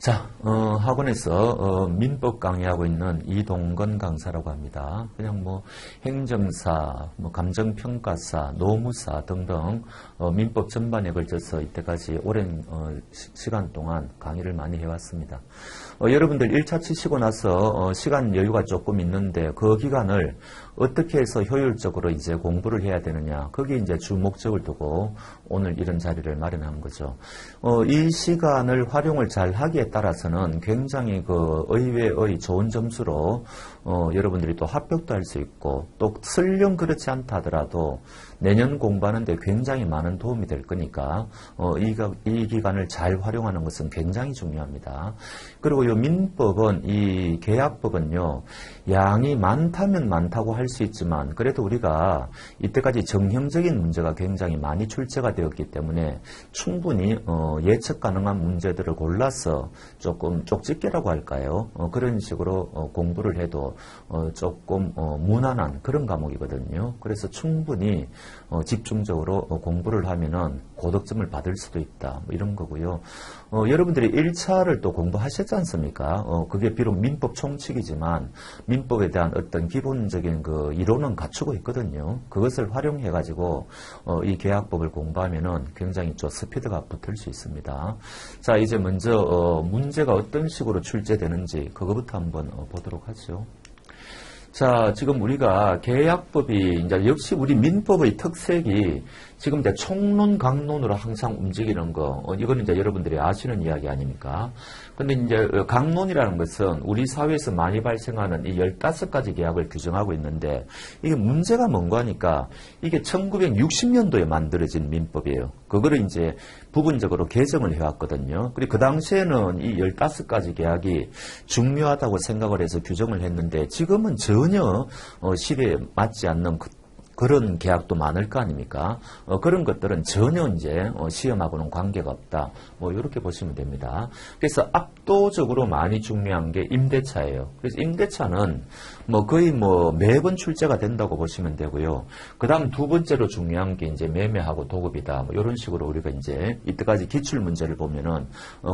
자, 학원에서 민법 강의하고 있는 이동건 강사라고 합니다. 그냥 뭐 행정사, 뭐 감정평가사, 노무사 등등 민법 전반에 걸쳐서 이때까지 오랜 시간 동안 강의를 많이 해왔습니다. 여러분들 1차 치시고 나서 시간 여유가 조금 있는데 그 기간을 어떻게 해서 효율적으로 이제 공부를 해야 되느냐, 거기에 이제 주 목적을 두고 오늘 이런 자리를 마련한 거죠. 이 시간을 활용을 잘 하기에 따라서는 굉장히 그 의외의 좋은 점수로 여러분들이 또 합격도 할 수 있고, 또 설령 그렇지 않다 하더라도 내년 공부하는데 굉장히 많은 도움이 될 거니까 이 기간을 잘 활용하는 것은 굉장히 중요합니다. 그리고 이 민법은, 이 계약법은요, 양이 많다면 많다고 할 수 있지만 그래도 우리가 이때까지 정형적인 문제가 굉장히 많이 출제가 되었기 때문에 충분히 예측 가능한 문제들을 골라서 조금 쪽집게라고 할까요? 그런 식으로 공부를 해도 조금 무난한 그런 과목이거든요. 그래서 충분히 집중적으로 공부를 하면은 고득점을 받을 수도 있다, 뭐 이런 거고요. 여러분들이 1차를 또 공부하셨지 않습니까? 그게 비록 민법 총칙이지만 민법에 대한 어떤 기본적인 그 이론은 갖추고 있거든요. 그것을 활용해 가지고 이 계약법을 공부하면은 굉장히 좀 스피드가 붙을 수 있습니다. 자, 이제 먼저 문제가 어떤 식으로 출제되는지 그거부터 한번 보도록 하죠. 자, 지금 우리가 계약법이 이제 역시 우리 민법의 특색이 지금 이제 총론, 강론으로 항상 움직이는 거, 이거는 이제 여러분들이 아시는 이야기 아닙니까? 근데 이제 강론이라는 것은 우리 사회에서 많이 발생하는 이 15가지 계약을 규정하고 있는데, 이게 문제가 뭔가 하니까 이게 1960년도에 만들어진 민법이에요. 그거를 이제 부분적으로 개정을 해왔거든요. 그리고 그 당시에는 이 15가지 계약이 중요하다고 생각을 해서 규정을 했는데, 지금은 전혀 시대에 맞지 않는 그런 계약도 많을 거 아닙니까? 그런 것들은 전혀 이제 시험하고는 관계가 없다, 뭐 이렇게 보시면 됩니다. 그래서 압도적으로 많이 중요한 게 임대차예요. 그래서 임대차는 뭐 거의 뭐 매번 출제가 된다고 보시면 되고요. 그 다음 두 번째로 중요한 게 이제 매매하고 도급이다, 뭐 이런 식으로 우리가 이제 이때까지 기출 문제를 보면은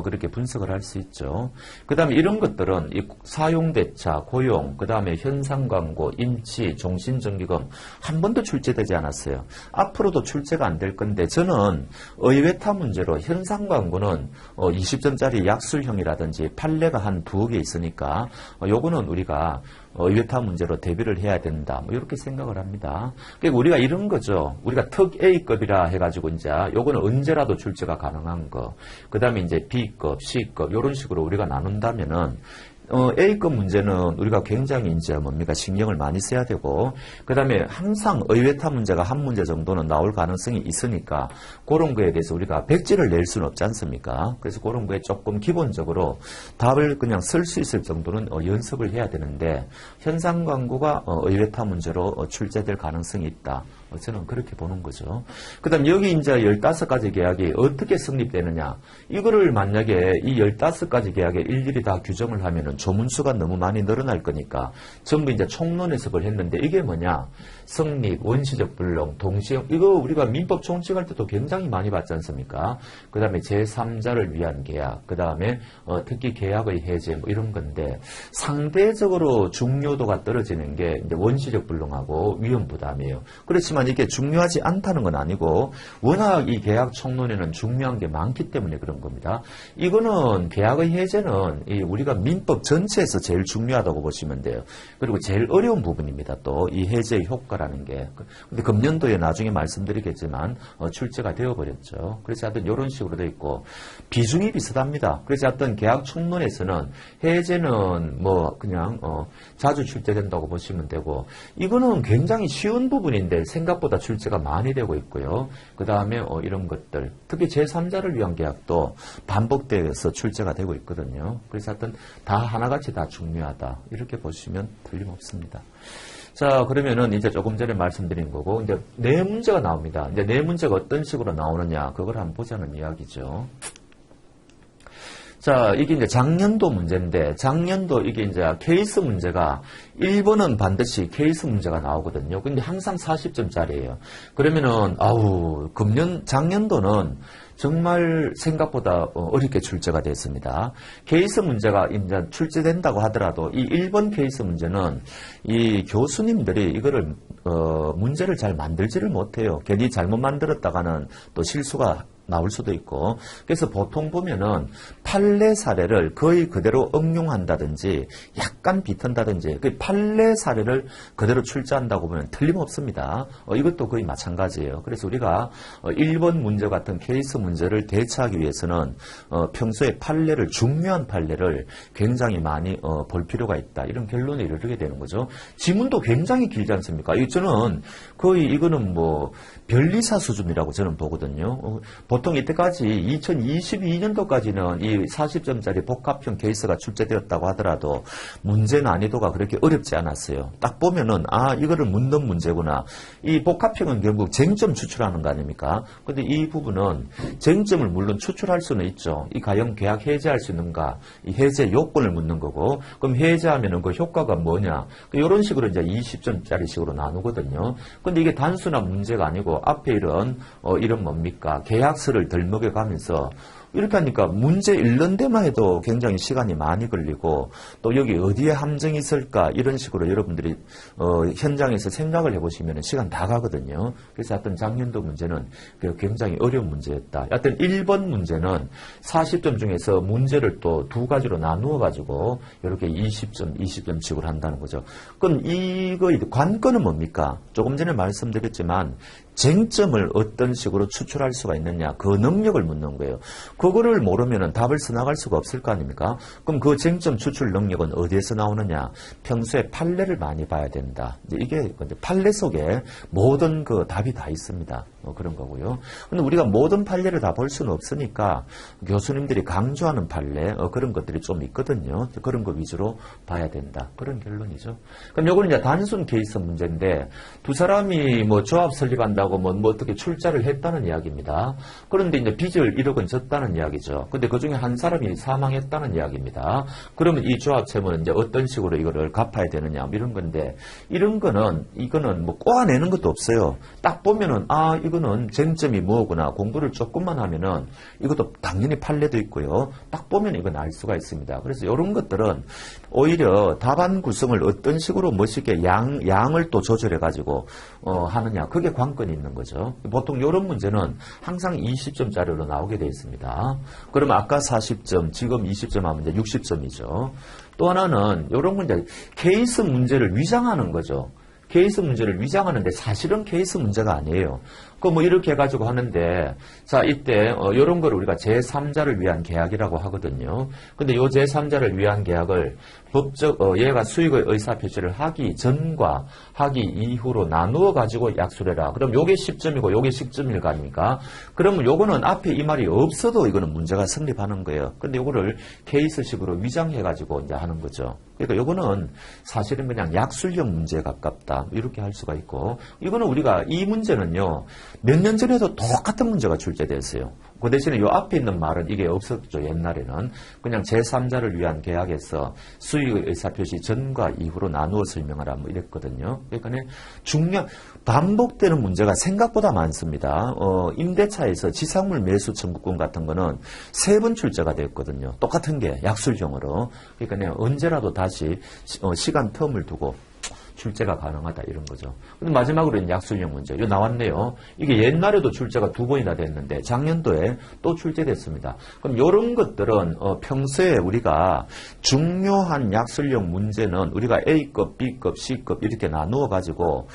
그렇게 분석을 할 수 있죠. 그 다음에 이런 것들은 이 사용대차, 고용, 그 다음에 현상광고, 임치, 종신정기금 한 번도 출제되지 않았어요. 앞으로도 출제가 안 될 건데, 저는 의외타 문제로 현상광고는 20점짜리 약술형이라든지 판례가 한 두어 개 있으니까 요거는 우리가 의외타 문제로 대비를 해야 된다, 뭐 이렇게 생각을 합니다. 그러니까 우리가 이런 거죠. 우리가 특 A급이라 해가지고 이제 요거는 언제라도 출제가 가능한 거, 그 다음에 이제 B급, C급 이런 식으로 우리가 나눈다면은 A급 문제는 우리가 굉장히 이제 뭡니까, 신경을 많이 써야 되고, 그 다음에 항상 의외타 문제가 한 문제 정도는 나올 가능성이 있으니까 그런 거에 대해서 우리가 백지를 낼 수는 없지 않습니까? 그래서 그런 거에 조금 기본적으로 답을 그냥 쓸 수 있을 정도는 연습을 해야 되는데, 현상 광고가 의외타 문제로 출제될 가능성이 있다, 저는 그렇게 보는 거죠. 그 다음 여기 이제 15가지 계약이 어떻게 성립되느냐, 이거를 만약에 이 15가지 계약에 일일이 다 규정을 하면은 조문수가 너무 많이 늘어날 거니까 전부 이제 총론해석을 했는데, 이게 뭐냐, 성립, 원시적 불능, 동시형, 이거 우리가 민법 총칙할 때도 굉장히 많이 봤지 않습니까? 그 다음에 제3자를 위한 계약, 그 다음에 특히 계약의 해제, 뭐 이런 건데, 상대적으로 중요도가 떨어지는 게 이제 원시적 불능하고 위험 부담이에요. 그렇지만 이게 중요하지 않다는 건 아니고, 워낙 이 계약 총론에는 중요한 게 많기 때문에 그런 겁니다. 이거는 계약의 해제는 우리가 민법 전체에서 제일 중요하다고 보시면 돼요. 그리고 제일 어려운 부분입니다. 또 이 해제의 효과라는 게. 근데 금년도에 나중에 말씀드리겠지만 출제가 되어버렸죠. 그래서 하여튼 이런 식으로 돼 있고, 비중이 비슷합니다. 그래서 하여튼 계약 총론에서는 해제는 뭐 그냥 자주 출제된다고 보시면 되고, 이거는 굉장히 쉬운 부분인데 생각보다 출제가 많이 되고 있고요. 그 다음에 이런 것들, 특히 제3자를 위한 계약도 반복돼서 출제가 되고 있거든요. 그래서 하여튼 다 하나같이 다 중요하다, 이렇게 보시면 틀림없습니다. 자, 그러면은 이제 조금 전에 말씀드린 거고, 이제 네 문제가 나옵니다. 이제 네 문제가 어떤 식으로 나오느냐, 그걸 한번 보자는 이야기죠. 자, 이게 이제 작년도 문제인데, 작년도 이게 이제 케이스 문제가 1번은 반드시 케이스 문제가 나오거든요. 근데 항상 40점짜리예요. 그러면은, 작년도는 정말 생각보다 어렵게 출제가 됐습니다. 케이스 문제가 이제 출제된다고 하더라도 이 1번 케이스 문제는 이 교수님들이 이거를 문제를 잘 만들지를 못해요. 괜히 잘못 만들었다가는 또 실수가 나올 수도 있고, 그래서 보통 보면은 판례 사례를 거의 그대로 응용한다든지 약간 비튼다든지 그 판례 사례를 그대로 출제한다고 보면 틀림없습니다. 이것도 거의 마찬가지예요. 그래서 우리가 1번 문제 같은 케이스 문제를 대처하기 위해서는 평소에 판례를, 중요한 판례를 굉장히 많이 볼 필요가 있다, 이런 결론에 이르게 되는 거죠. 지문도 굉장히 길지 않습니까? 저는 거의 이거는 뭐 변리사 수준이라고 저는 보거든요. 보통 이때까지 2022년도까지는 이 40점짜리 복합형 케이스가 출제되었다고 하더라도 문제 난이도가 그렇게 어렵지 않았어요. 딱 보면은 이거를 묻는 문제구나. 이 복합형은 결국 쟁점 추출하는 거 아닙니까? 근데 이 부분은 쟁점을 물론 추출할 수는 있죠. 이 가형 계약 해제할 수 있는가? 이 해제 요건을 묻는 거고, 그럼 해제하면은 그 효과가 뭐냐? 이런 식으로 이제 20점짜리 식으로 나누거든요. 근데 이게 단순한 문제가 아니고 앞에 이런 뭡니까? 계약서를 덜먹여가면서 이렇게 하니까 문제 읽는 데만 해도 굉장히 시간이 많이 걸리고, 또 여기 어디에 함정이 있을까, 이런 식으로 여러분들이 현장에서 생각을 해보시면 시간 다 가거든요. 그래서 하여튼 작년도 문제는 굉장히 어려운 문제였다. 하여튼 1번 문제는 40점 중에서 문제를 또 두 가지로 나누어 가지고 이렇게 20점, 20점씩으로 한다는 거죠. 그럼 이거의 관건은 뭡니까? 조금 전에 말씀드렸지만 쟁점을 어떤 식으로 추출할 수가 있느냐, 그 능력을 묻는 거예요. 그거를 모르면 답을 써나갈 수가 없을 거 아닙니까? 그럼 그 쟁점 추출 능력은 어디에서 나오느냐? 평소에 판례를 많이 봐야 된다. 이게 판례 속에 모든 그 답이 다 있습니다. 그런 거고요. 근데 우리가 모든 판례를 다 볼 수는 없으니까 교수님들이 강조하는 판례, 그런 것들이 좀 있거든요. 그런 거 위주로 봐야 된다, 그런 결론이죠. 그럼 요거는 이제 단순 케이스 문제인데, 두 사람이 뭐 조합 설립한다고 뭐 어떻게 출자를 했다는 이야기입니다. 그런데 이제 빚을 1억 원 졌다는 이야기죠. 근데 그 중에 한 사람이 사망했다는 이야기입니다. 그러면 이 조합 채무는 이제 어떤 식으로 이거를 갚아야 되느냐, 이런 건데, 이거는 뭐 꼬아내는 것도 없어요. 딱 보면은 이거는 쟁점이 뭐구나, 공부를 조금만 하면은 이것도 당연히 판례도 있고요. 딱 보면 이건 알 수가 있습니다. 그래서 이런 것들은 오히려 답안 구성을 어떤 식으로 멋있게 양을 또 조절해 가지고 하느냐, 그게 관건이 있는 거죠. 보통 이런 문제는 항상 20점짜리로 나오게 되어 있습니다. 그러면 아까 40점, 지금 20점 하면 이제 60점이죠. 또 하나는 이런 문제, 케이스 문제를 위장하는 거죠. 케이스 문제를 위장하는데 사실은 케이스 문제가 아니에요. 뭐 이렇게 해가지고 하는데, 자, 이때 이런 걸 우리가 제3자를 위한 계약이라고 하거든요. 근데 이 제3자를 위한 계약을 얘가 수익의 의사표시를 하기 전과 하기 이후로 나누어 가지고 약수를 해라. 그럼 요게 10점이고 요게 10점일 거 아닙니까? 그러면 요거는 앞에 이 말이 없어도 이거는 문제가 성립하는 거예요. 근데 요거를 케이스식으로 위장해 가지고 이제 하는 거죠. 그러니까 요거는 사실은 그냥 약술형 문제에 가깝다, 이렇게 할 수가 있고, 이거는 우리가 이 문제는요, 몇 년 전에도 똑같은 문제가 출제됐어요. 그 대신에 요 앞에 있는 말은 이게 없었죠. 옛날에는 그냥 제3자를 위한 계약에서 수익의 의사표시 전과 이후로 나누어 설명하라, 뭐 이랬거든요. 그러니까 반복되는 문제가 생각보다 많습니다. 임대차에서 지상물 매수 청구권 같은 거는 3번 출제가 됐거든요. 똑같은 게 약술형으로. 그러니까 언제라도 다시 시간 텀을 두고 출제가 가능하다, 이런 거죠. 근데 마지막으로 약술형 문제. 이거 나왔네요. 이게 옛날에도 출제가 2번이나 됐는데 작년도에 또 출제됐습니다. 그럼 이런 것들은 평소에 우리가 중요한 약술형 문제는 우리가 A급, B급, C급 이렇게 나누어 가지고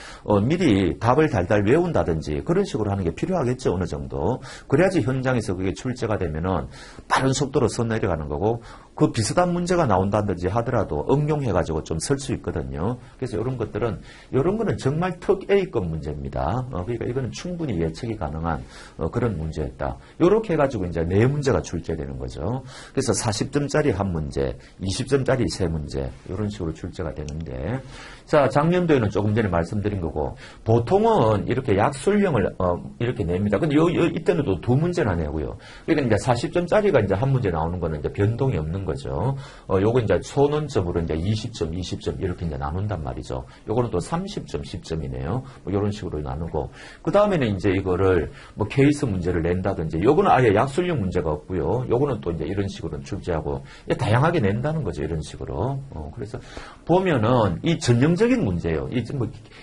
미리 답을 달달 외운다든지 그런 식으로 하는 게 필요하겠죠, 어느 정도. 그래야지 현장에서 그게 출제가 되면은 빠른 속도로 써내려가는 거고, 그 비슷한 문제가 나온다든지 하더라도 응용해가지고 좀 쓸 수 있거든요. 그래서 이런 것들은, 이런 거는 정말 특 A급 문제입니다. 그러니까 이거는 충분히 예측이 가능한 그런 문제였다. 이렇게 해가지고 이제 4문제가 출제되는 거죠. 그래서 40점짜리 한 문제, 20점짜리 3문제, 이런 식으로 출제가 되는데, 자, 작년도에는 조금 전에 말씀드린 거고, 보통은 이렇게 약술형을 이렇게 냅니다. 근데 이때는 또 2문제나 내고요. 그러니까 이제 40점짜리가 이제 한 문제 나오는 거는 이제 변동이 없는 거죠. 요거 이제 소논점으로 이제 20점, 20점 이렇게 이제 나눈단 말이죠. 요거는 또 30점, 10점이네요. 뭐 이런 식으로 나누고, 그 다음에는 이제 이거를 뭐 케이스 문제를 낸다든지, 요거는 아예 약술형 문제가 없고요. 요거는 또 이제 이런 식으로 출제하고, 다양하게 낸다는 거죠. 이런 식으로. 그래서 보면은 이 전형적인 문제예요.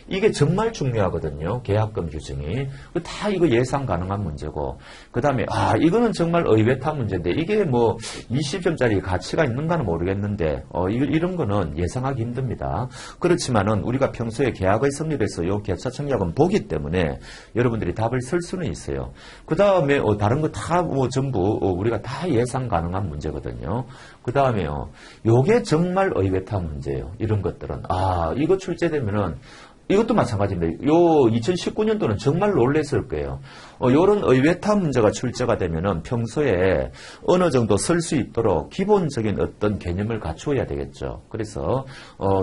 이게 정말 중요하거든요. 계약금 규정이. 다 이거 예상 가능한 문제고, 그 다음에 이거는 정말 의외타 문제인데, 이게 뭐 20점짜리 가치가 있는가는 모르겠는데 이런 거는 예상하기 힘듭니다. 그렇지만은 우리가 평소에 계약의 성립에서 요 객사청약은 보기 때문에 여러분들이 답을 쓸 수는 있어요. 그 다음에 다른 거 다 뭐 전부 우리가 다 예상 가능한 문제거든요. 그 다음에요, 요게 정말 의외타 문제예요. 이런 것들은 이거 출제되면은 이것도 마찬가지입니다. 요 2019년도는 정말 놀랬을 거예요. 요런 의외타 문제가 출제가 되면은 평소에 어느 정도 쓸 수 있도록 기본적인 어떤 개념을 갖추어야 되겠죠. 그래서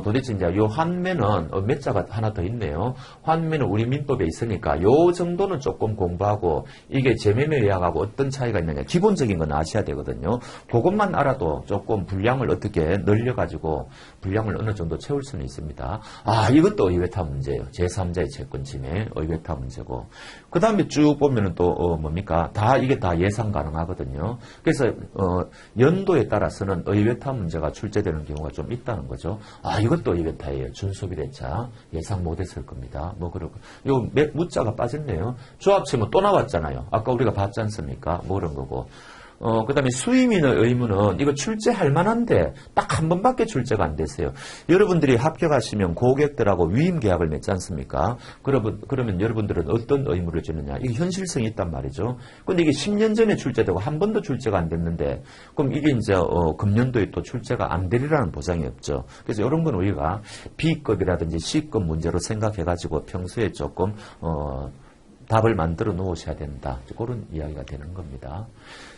도대체 이제 요 환매는 몇 자가 하나 더 있네요. 환매는 우리 민법에 있으니까 요 정도는 조금 공부하고, 이게 재매매 계약하고 어떤 차이가 있느냐, 기본적인 건 아셔야 되거든요. 그것만 알아도 조금 분량을 어떻게 늘려가지고 분량을 어느 정도 채울 수는 있습니다. 이것도 의외타 문제예요. 제3자의 채권 침해 의외타 문제고, 그 다음에 쭉 보면은 또 뭡니까? 이게 다 예상 가능하거든요. 그래서 연도에 따라서는 의외타 문제가 출제되는 경우가 좀 있다는 거죠. 이것도 의외타예요. 준소비대차 예상 못했을 겁니다. 뭐 그러고 요 무자가 빠졌네요. 조합치면 또 나왔잖아요. 아까 우리가 봤지 않습니까? 뭐 그런 거고. 그 다음에 수임인의 의무는 이거 출제할 만한데 딱 한 번밖에 출제가 안 됐어요. 여러분들이 합격하시면 고객들하고 위임 계약을 맺지 않습니까? 그러면 여러분들은 어떤 의무를 지느냐? 이게 현실성이 있단 말이죠. 근데 이게 10년 전에 출제되고 한 번도 출제가 안 됐는데, 그럼 이게 이제 금년도에 또 출제가 안 되리라는 보장이 없죠. 그래서 이런 건 우리가 B급이라든지 C급 문제로 생각해가지고 평소에 조금 답을 만들어 놓으셔야 된다. 그런 이야기가 되는 겁니다.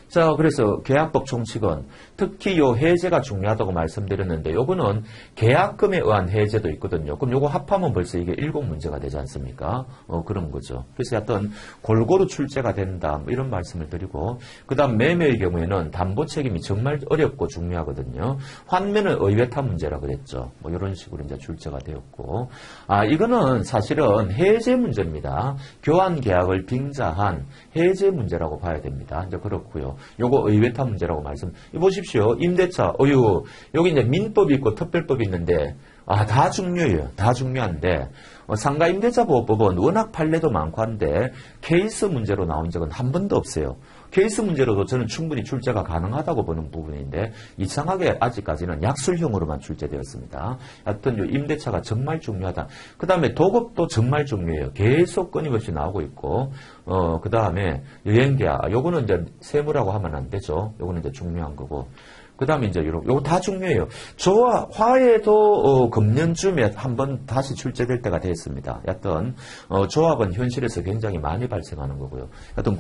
자, 그래서 계약법 총칙은 특히 요 해제가 중요하다고 말씀드렸는데, 요거는 계약금에 의한 해제도 있거든요. 그럼 요거 합하면 벌써 이게 7문제가 되지 않습니까? 그런 거죠. 그래서 하여튼 골고루 출제가 된다, 뭐 이런 말씀을 드리고, 그 다음 매매의 경우에는 담보 책임이 정말 어렵고 중요하거든요. 환매는 의외타 문제라 그랬죠. 뭐 이런 식으로 이제 출제가 되었고, 이거는 사실은 해제 문제입니다. 교환 계약을 빙자한 해제 문제라고 봐야 됩니다. 이제 그렇고요. 요거 의외타 문제라고 보십시오. 임대차, 여기 이제 민법이 있고 특별법이 있는데, 다 중요해요. 다 중요한데, 상가임대차보호법은 워낙 판례도 많고 한데, 케이스 문제로 나온 적은 한 번도 없어요. 케이스 문제로도 저는 충분히 출제가 가능하다고 보는 부분인데, 이상하게 아직까지는 약술형으로만 출제되었습니다. 하여튼 요 임대차가 정말 중요하다. 그 다음에 도급도 정말 중요해요. 계속 끊임없이 나오고 있고, 그 다음에 여행계약, 요거는 이제 세무라고 하면 안 되죠. 요거는 이제 중요한 거고. 그 다음에 이제 요거 다 중요해요. 화해도 금년쯤에 한번 다시 출제될 때가 됐습니다. 여하튼 조합은 현실에서 굉장히 많이 발생하는 거고요. 여하튼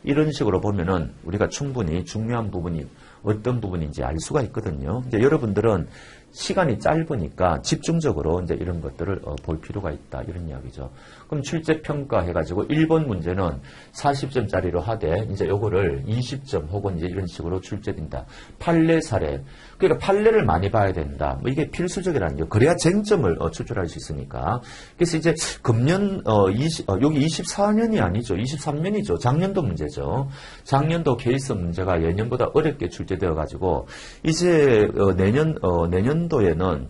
이런 식으로 보면은 우리가 충분히 중요한 부분이 어떤 부분인지 알 수가 있거든요. 이제 여러분들은 시간이 짧으니까 집중적으로 이제 이런 것들을 볼 필요가 있다. 이런 이야기죠. 그럼 출제 평가 해가지고 1번 문제는 40점짜리로 하되 이제 요거를 20점 혹은 이제 이런 식으로 출제된다. 판례 사례. 그러니까 판례를 많이 봐야 된다. 뭐 이게 필수적이라는 거. 그래야 쟁점을 추출할 수 있으니까. 그래서 이제 금년 여기 24년이 아니죠. 23년이죠. 작년도 문제죠. 작년도 케이스 문제가 예년보다 어렵게 출제되어 가지고 이제 내년도에는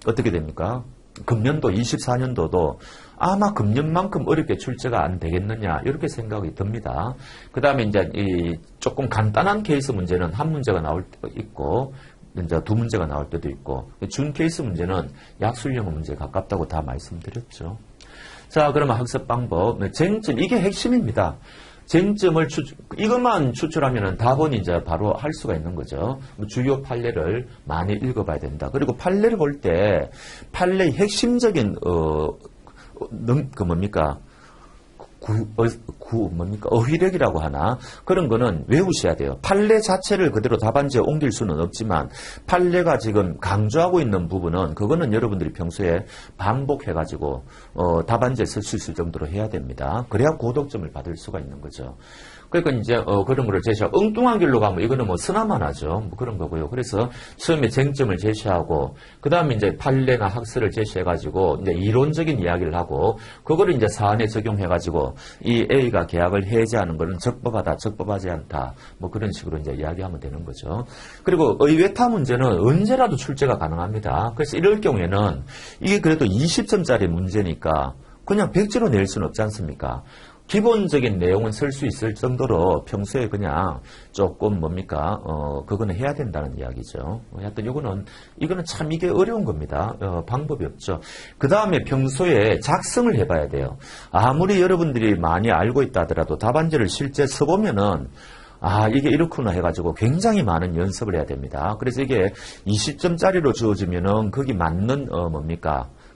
어떻게 됩니까? 금년도 24년도도 아마 금년만큼 어렵게 출제가 안 되겠느냐 이렇게 생각이 듭니다. 그 다음에 이제 이 조금 간단한 케이스 문제는 한 문제가 나올 때도 있고 이제 두 문제가 나올 때도 있고 준 케이스 문제는 약술형 문제에 가깝다고 다 말씀드렸죠. 자, 그러면 학습 방법 쟁점 이게 핵심입니다. 쟁점을 이것만 추출하면은 답은 이제 바로 할 수가 있는 거죠. 주요 판례를 많이 읽어봐야 된다. 그리고 판례를 볼 때 판례의 핵심적인 뭡니까? 어휘력이라고 하나 그런 거는 외우셔야 돼요. 판례 자체를 그대로 답안지에 옮길 수는 없지만 판례가 지금 강조하고 있는 부분은 그거는 여러분들이 평소에 반복해가지고 답안지에 쓸 수 있을 정도로 해야 됩니다. 그래야 고득점을 받을 수가 있는 거죠. 그러니까 이제 그런 거를 제시하고 엉뚱한 길로 가면 이거는 뭐 쓰나만 하죠. 뭐 그런 거고요. 그래서 처음에 쟁점을 제시하고 그 다음에 이제 판례나 학설을 제시해가지고 이제 이론적인 이야기를 하고 그거를 이제 사안에 적용해가지고 이 A가 계약을 해지하는 거는 적법하다, 적법하지 않다, 뭐 그런 식으로 이제 이야기하면 되는 거죠. 그리고 의외타 문제는 언제라도 출제가 가능합니다. 그래서 이럴 경우에는 이게 그래도 20점짜리 문제니까 그냥 백지로 낼 수는 없지 않습니까? 기본적인 내용은 쓸 수 있을 정도로 평소에 그냥 조금 뭡니까, 그거는 해야 된다는 이야기죠. 하여튼 이거는 참 이게 어려운 겁니다. 방법이 없죠. 그 다음에 평소에 작성을 해봐야 돼요. 아무리 여러분들이 많이 알고 있다 하더라도 답안지를 실제 써보면은 이게 이렇구나 해가지고 굉장히 많은 연습을 해야 됩니다. 그래서 이게 20점짜리로 주어지면은 거기 맞는,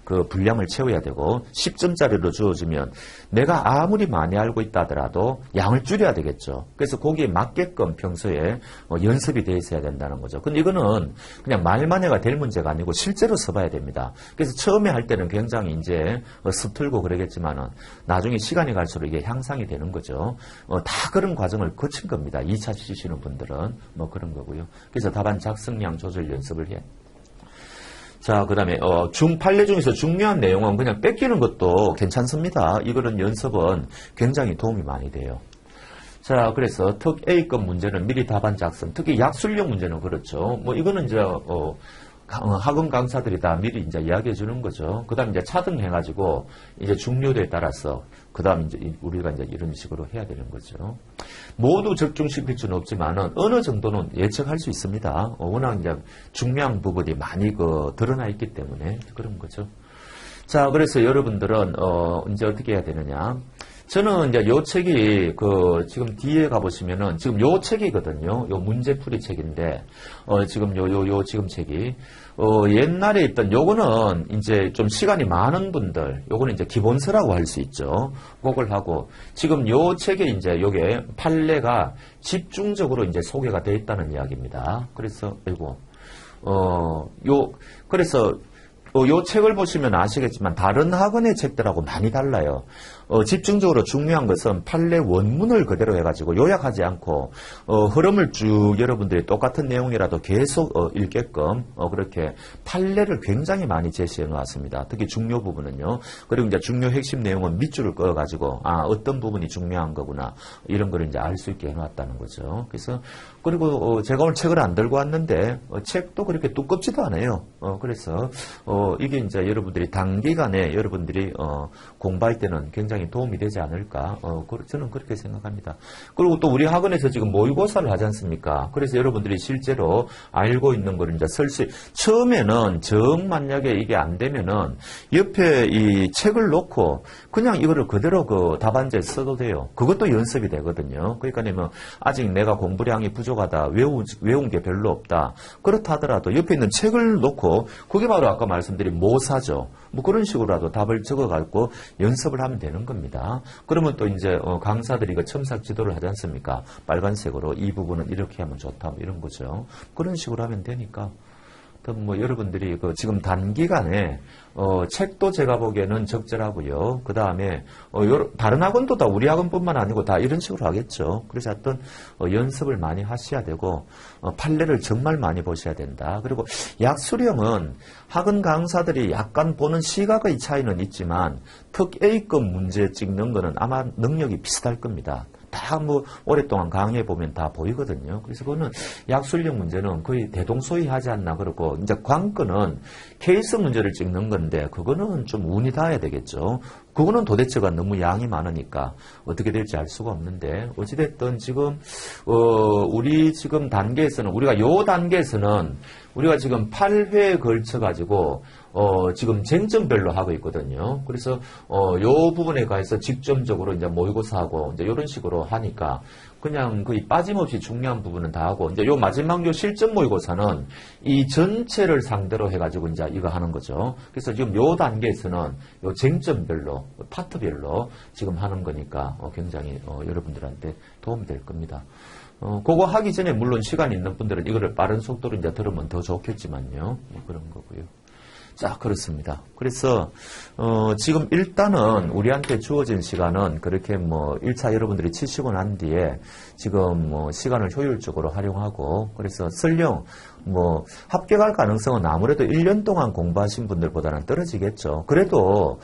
그 분량을 채워야 되고 10점짜리로 주어지면 내가 아무리 많이 알고 있다 하더라도 양을 줄여야 되겠죠. 그래서 거기에 맞게끔 평소에 연습이 돼 있어야 된다는 거죠. 근데 이거는 그냥 말만 해가 될 문제가 아니고 실제로 써봐야 됩니다. 그래서 처음에 할 때는 굉장히 이제 서툴고 그러겠지만은 나중에 시간이 갈수록 이게 향상이 되는 거죠. 다 그런 과정을 거친 겁니다. 2차 치시는 분들은 뭐 그런 거고요. 그래서 답안 작성량 조절 연습을 해. 자, 그 다음에 판례 중에서 중요한 내용은 그냥 뺏기는 것도 괜찮습니다. 이거는 연습은 굉장히 도움이 많이 돼요. 자, 그래서 특 A급 문제는 미리 답안 작성, 특히 약술형 문제는 그렇죠. 뭐 이거는 이제 학원 강사들이 다 미리 이제 이야기해 주는 거죠. 그 다음에 이제 차등해가지고 이제 중요도에 따라서 그 다음 이제 우리가 이제 이런 식으로 해야 되는 거죠. 모두 적중시킬 수는 없지만은 어느 정도는 예측할 수 있습니다. 워낙 이제 중요한 부분이 많이 드러나 있기 때문에 그런 거죠. 자, 그래서 여러분들은 이제 어떻게 해야 되느냐? 저는 이제 요 책이 지금 뒤에 가보시면은 지금 요 책이거든요. 요 문제풀이 책인데 지금 지금 책이 옛날에 있던 요거는 이제 좀 시간이 많은 분들 요거는 이제 기본서라고 할 수 있죠. 그걸 하고 지금 요 책에 이제 요게 판례가 집중적으로 이제 소개가 되어 있다는 이야기입니다. 그래서 그래서 요 책을 보시면 아시겠지만 다른 학원의 책들하고 많이 달라요. 집중적으로 중요한 것은 판례 원문을 그대로 해가지고 요약하지 않고 흐름을 쭉 여러분들이 똑같은 내용이라도 계속 읽게끔 그렇게 판례를 굉장히 많이 제시해 놓았습니다. 특히 중요 부분은요. 그리고 이제 중요 핵심 내용은 밑줄을 그어가지고 어떤 부분이 중요한 거구나 이런 걸 이제 알 수 있게 해놨다는 거죠. 그래서 그리고 제가 오늘 책을 안 들고 왔는데 책도 그렇게 두껍지도 않아요. 그래서 이게 이제 여러분들이 단기간에 여러분들이 공부할 때는 굉장히 도움이 되지 않을까 저는 그렇게 생각합니다. 그리고 또 우리 학원에서 지금 모의고사를 하지 않습니까? 그래서 여러분들이 실제로 알고 있는 걸 이제 처음에는 만약에 이게 안 되면은 옆에 이 책을 놓고 그냥 이거를 그대로 답안지에 써도 돼요. 그것도 연습이 되거든요. 그러니까 뭐 아직 내가 공부량이 부족하다, 외운 게 별로 없다. 그렇다 하더라도 옆에 있는 책을 놓고 그게 바로 아까 말씀드린 모사죠. 뭐 그런 식으로라도 답을 적어갖고 연습을 하면 되는 겁니다. 그러면 또 이제 강사들이 첨삭 지도를 하지 않습니까? 빨간색으로 이 부분은 이렇게 하면 좋다, 뭐 이런 거죠. 그런 식으로 하면 되니까. 뭐 여러분들이 지금 단기간에 책도 제가 보기에는 적절하고요. 그 다음에 다른 학원도 다 우리 학원뿐만 아니고 다 이런 식으로 하겠죠. 그래서 하여튼 연습을 많이 하셔야 되고 판례를 정말 많이 보셔야 된다. 그리고 약술형은 학원 강사들이 약간 보는 시각의 차이는 있지만 특 A급 문제 찍는 거는 아마 능력이 비슷할 겁니다. 다 뭐 오랫동안 강의해 보면 다 보이거든요. 그래서 그거는 약술형 문제는 거의 대동소이하지 않나 그러고 이제 관건은 케이스 문제를 찍는 건데 그거는 좀 운이 닿아야 되겠죠. 그거는 도대체가 너무 양이 많으니까 어떻게 될지 알 수가 없는데, 어찌됐든 지금, 우리 지금 단계에서는, 우리가 요 단계에서는 우리가 지금 8회에 걸쳐가지고, 지금 쟁점별로 하고 있거든요. 그래서, 요 부분에 관해서 직접적으로 이제 모의고사하고 이제 이런 식으로 하니까 그냥 거의 빠짐없이 중요한 부분은 다 하고, 이제 요 마지막 요 실전 모의고사는 이 전체를 상대로 해가지고 이제 이거 하는 거죠. 그래서 지금 요 단계에서는 요 쟁점별로, 파트별로 지금 하는 거니까 굉장히 여러분들한테 도움이 될 겁니다. 그거 하기 전에 물론 시간 있는 분들은 이거를 빠른 속도로 이제 들으면 더 좋겠지만요. 뭐 그런 거고요. 자, 그렇습니다. 그래서 지금 일단은 우리한테 주어진 시간은 그렇게 뭐 1차 여러분들이 치시고 난 뒤에 지금 뭐 시간을 효율적으로 활용하고, 그래서 설령 뭐 합격할 가능성은 아무래도 1년 동안 공부하신 분들보다는 떨어지겠죠. 그래도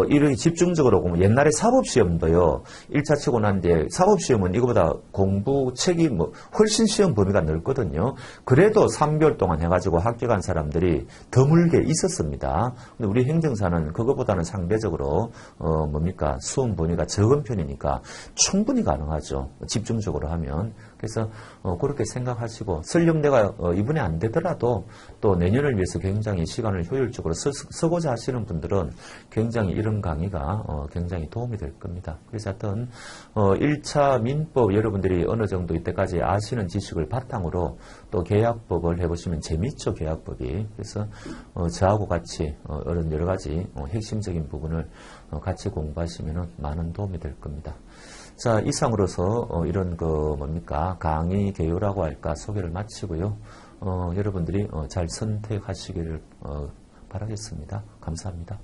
이렇게 집중적으로 공부, 옛날에 사법시험도요, 1차 치고 난 뒤에 사법시험은 이거보다 공부 책이 뭐 훨씬 시험 범위가 넓거든요. 그래도 3개월 동안 해가지고 합격한 사람들이 드물게 있었습니다. 근데 우리 행정사는 그거보다는 상대적으로 뭡니까, 수험 범위가 적은 편이니까 충분히 가능하죠. 집중적으로 하면. 그래서 그렇게 생각하시고, 설령 내가 이번에 안 되더라도 또 내년을 위해서 굉장히 시간을 효율적으로 쓰고자 하시는 분들은 굉장히 이런 강의가 굉장히 도움이 될 겁니다. 그래서 하여튼 1차 민법 여러분들이 어느 정도 이때까지 아시는 지식을 바탕으로 또 계약법을 해보시면 재밌죠, 계약법이. 그래서 저하고 같이 여러 가지 핵심적인 부분을 같이 공부하시면 많은 도움이 될 겁니다. 자, 이상으로서 이런 뭡니까, 강의 개요라고 할까 소개를 마치고요. 여러분들이 잘 선택하시기를 바라겠습니다. 감사합니다.